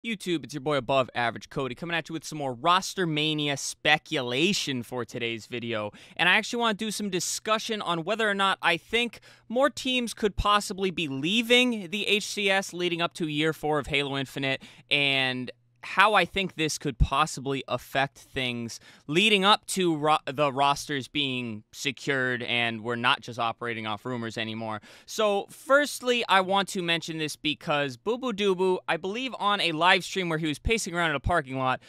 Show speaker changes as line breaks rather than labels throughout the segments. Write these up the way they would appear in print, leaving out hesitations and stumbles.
YouTube, it's your boy Above Average Cody coming at you with some more Rostermania speculation for today's video. And I actually want to do some discussion on whether or not I think more teams could possibly be leaving the HCS leading up to year 4 of Halo Infinite, and how I think this could possibly affect things leading up to the rosters being secured and we're not just operating off rumors anymore. So firstly, I want to mention this because Boo Boo Doo, I believe on a live stream where he was pacing around in a parking lot,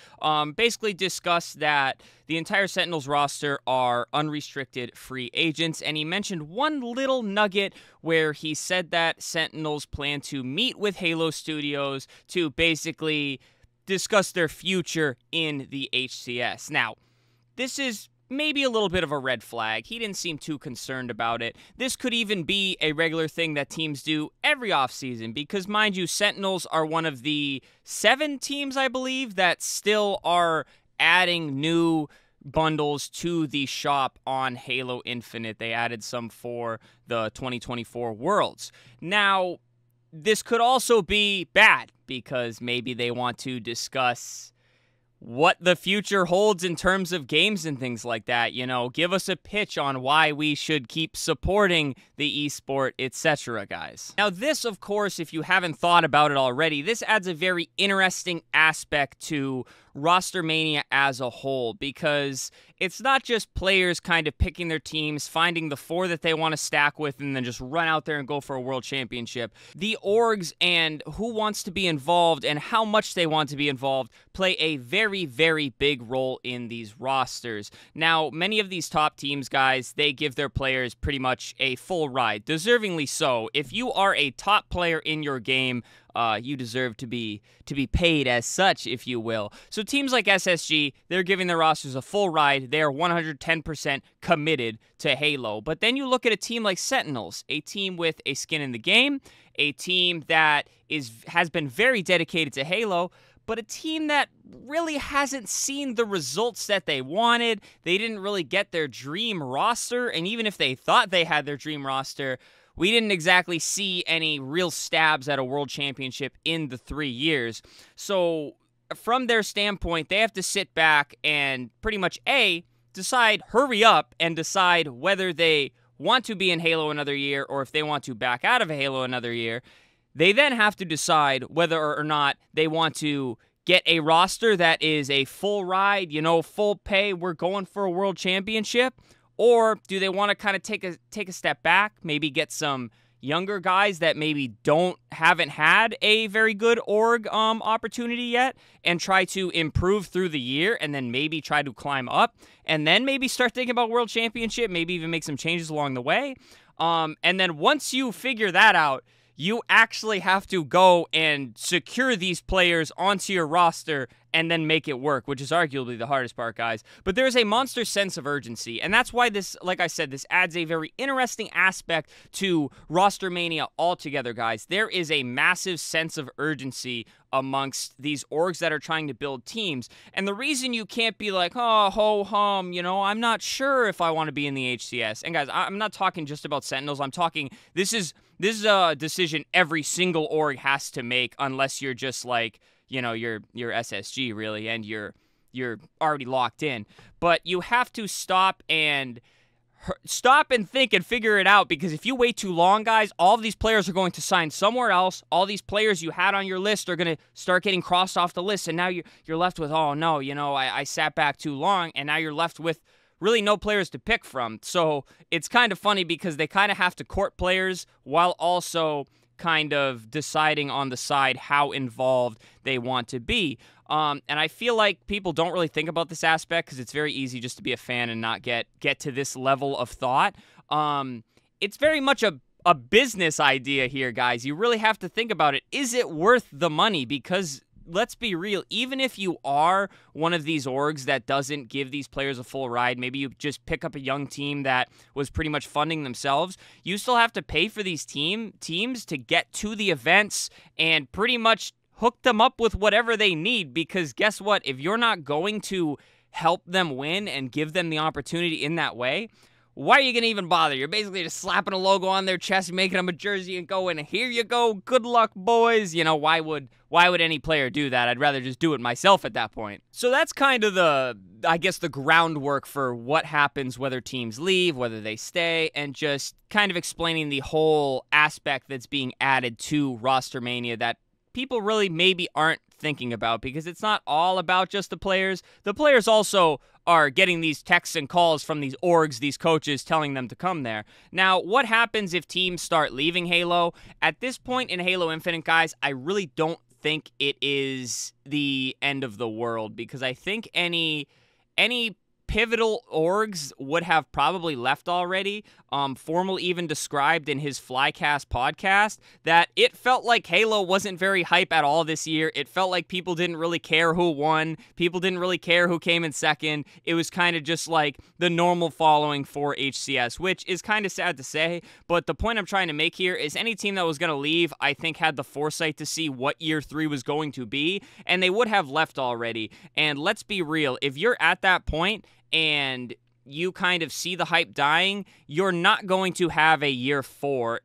basically discussed that the entire Sentinels roster are unrestricted free agents, and he mentioned one little nugget where he said that Sentinels plan to meet with Halo Studios to basically discuss their future in the HCS. Now, this is maybe a little bit of a red flag. He didn't seem too concerned about it. This could even be a regular thing that teams do every offseason because, mind you, Sentinels are one of the 7 teams, I believe, that still are adding new bundles to the shop on Halo Infinite. They added some for the 2024 Worlds. Now, this could also be bad because maybe they want to discuss what the future holds in terms of games and things like that. You know, give us a pitch on why we should keep supporting the esport, etc., guys. Now, this, of course, if you haven't thought about it already, this adds a very interesting aspect to Rostermania as a whole, because it's not just players kind of picking their teams, finding the 4 that they want to stack with, and then just run out there and go for a world championship. The orgs and who wants to be involved and how much they want to be involved play a very, very big role in these rosters. Now, many of these top teams, guys, they give their players pretty much a full ride, deservingly so. If you are a top player in your game, you deserve to be paid as such, if you will. So teams like SSG, they're giving their rosters a full ride. They are 110% committed to Halo. But then you look at a team like Sentinels, a team with a skin in the game, a team that has been very dedicated to Halo, but a team that really hasn't seen the results that they wanted. They didn't really get their dream roster, and even if they thought they had their dream roster, we didn't exactly see any real stabs at a world championship in the 3 years. So from their standpoint, they have to sit back and pretty much hurry up and decide whether they want to be in Halo another year or if they want to back out of Halo another year. They then have to decide whether or not they want to get a roster that is a full ride, full pay, we're going for a world championship. Or do they want to kind of take a step back, maybe get some younger guys that maybe haven't had a very good org opportunity yet and try to improve through the year and then maybe try to climb up and then maybe start thinking about world championship, maybe even make some changes along the way. And then once you figure that out, you actually have to go and secure these players onto your roster and then make it work, which is arguably the hardest part, guys. But there's a monster sense of urgency, and that's why this, like I said, this adds a very interesting aspect to Rostermania altogether, guys. There is a massive sense of urgency amongst these orgs that are trying to build teams. And the reason you can't be like, oh, ho-hum, I'm not sure if I want to be in the HCS. And guys, I'm not talking just about Sentinels. I'm talking, this is a decision every single org has to make unless you're just like, you're SSG really, and you're already locked in. But you have to stop and think and figure it out, because if you wait too long, guys, all of these players are going to sign somewhere else. All these players you had on your list are going to start getting crossed off the list, and now you're left with, oh no, I sat back too long, and now you're left with really no players to pick from. So it's kind of funny because they kind of have to court players while also kind of deciding on the side how involved they want to be. And I feel like people don't really think about this aspect because it's very easy just to be a fan and not get to this level of thought. It's very much a business idea here, guys. You really have to think about it. Is it worth the money? Because let's be real, even if you are one of these orgs that doesn't give these players a full ride, maybe you just pick up a young team that was pretty much funding themselves, you still have to pay for these teams to get to the events and pretty much hook them up with whatever they need, because guess what? If you're not going to help them win and give them the opportunity in that way, why are you going to even bother? You're basically just slapping a logo on their chest, making them a jersey, and going, here you go, good luck, boys. You know, why would any player do that? I'd rather just do it myself at that point. So that's kind of I guess, the groundwork for what happens whether teams leave, whether they stay, and just kind of explaining the whole aspect that's being added to Rostermania that people really maybe aren't thinking about, because it's not all about just the players. The players also are getting these texts and calls from these orgs, these coaches telling them to come there. Now, what happens if teams start leaving Halo? At this point in Halo Infinite, guys, I really don't think it is the end of the world, because I think any pivotal orgs would have probably left already. Formal even described in his Flycast podcast that it felt like Halo wasn't very hype at all this year. It felt like people didn't really care who won. People didn't really care who came in second. It was kind of just like the normal following for HCS, which is kind of sad to say. But the point I'm trying to make here is any team that was going to leave, I think, had the foresight to see what year 3 was going to be, and they would have left already. And let's be real, if you're at that point and you kind of see the hype dying, you're not going to have a year 4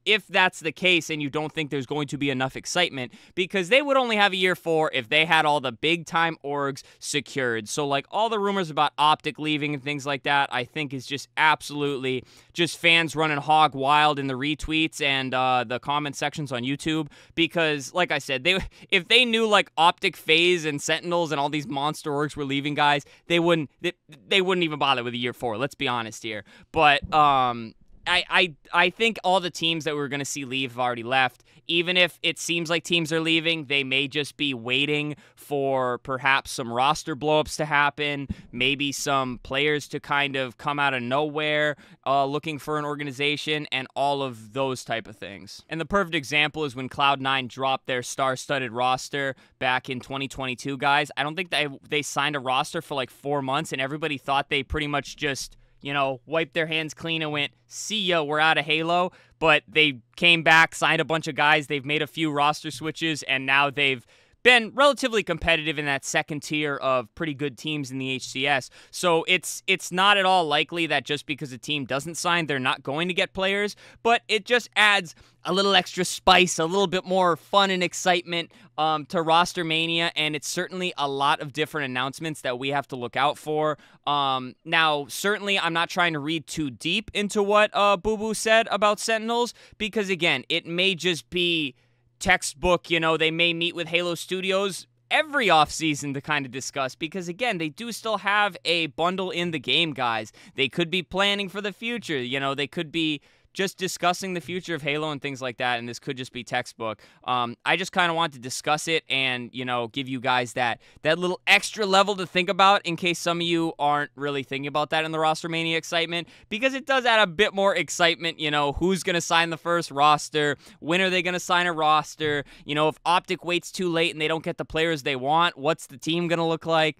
if that's the case and you don't think there's going to be enough excitement, because they would only have a year 4 if they had all the big time orgs secured. So like all the rumors about Optic leaving and things like that, I think is just absolutely just fans running hog wild in the retweets and the comment sections on YouTube, because like I said, if they knew like Optic, FaZe, and Sentinels and all these monster orgs were leaving, guys, they wouldn't even bother with a year 4. Let's be honest here. But I think all the teams that we're going to see leave have already left. Even if it seems like teams are leaving, they may just be waiting for perhaps some roster blowups to happen, maybe some players to kind of come out of nowhere looking for an organization, and all of those type of things. And the perfect example is when Cloud9 dropped their star-studded roster back in 2022, guys. I don't think they signed a roster for like 4 months, and everybody thought they pretty much just, you know, wiped their hands clean and went, see ya, we're out of Halo. But they came back, signed a bunch of guys, they've made a few roster switches, and now they've been relatively competitive in that second tier of pretty good teams in the HCS. So it's not at all likely that just because a team doesn't sign, they're not going to get players, but it just adds a little extra spice, a little bit more fun and excitement to Rostermania, and it's certainly a lot of different announcements that we have to look out for. Now, certainly, I'm not trying to read too deep into what Boo Boo said about Sentinels, because, again, it may just be textbook. You know, they may meet with Halo Studios every offseason to kind of discuss, because again, they do still have a bundle in the game, guys. They could be planning for the future. You know, they could be just discussing the future of Halo and things like that, and this could just be textbook. I just kind of want to discuss it and, you know, give you guys that little extra level to think about in case some of you aren't really thinking about that in the Rostermania excitement, because it does add a bit more excitement. You know, who's going to sign the first roster? When are they going to sign a roster? You know, if Optic waits too late and they don't get the players they want, what's the team going to look like?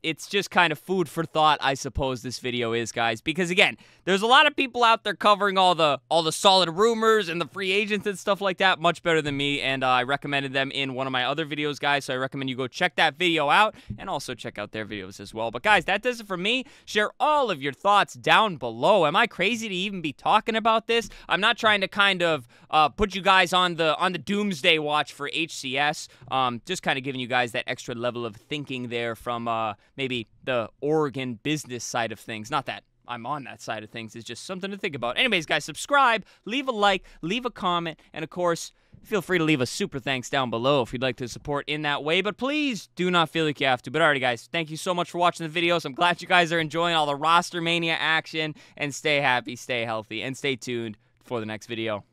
It's just kind of food for thought, I suppose this video is, guys, because again, there's a lot of people out there covering all the solid rumors and the free agents and stuff like that much better than me, and I recommended them in one of my other videos, guys, so I recommend you go check that video out and also check out their videos as well. But guys, that does it for me. Share all of your thoughts down below. Am I crazy to even be talking about this? I'm not trying to kind of put you guys on the doomsday watch for HCS. Just kind of giving you guys that extra level of thinking there from maybe the Oregon business side of things. Not that I'm on that side of things. It's just something to think about. Anyways, guys, subscribe, leave a like, leave a comment, and of course, feel free to leave a super thanks down below if you'd like to support in that way. But please do not feel like you have to. But alrighty, guys, thank you so much for watching the videos. I'm glad you guys are enjoying all the Rostermania action. And stay happy, stay healthy, and stay tuned for the next video.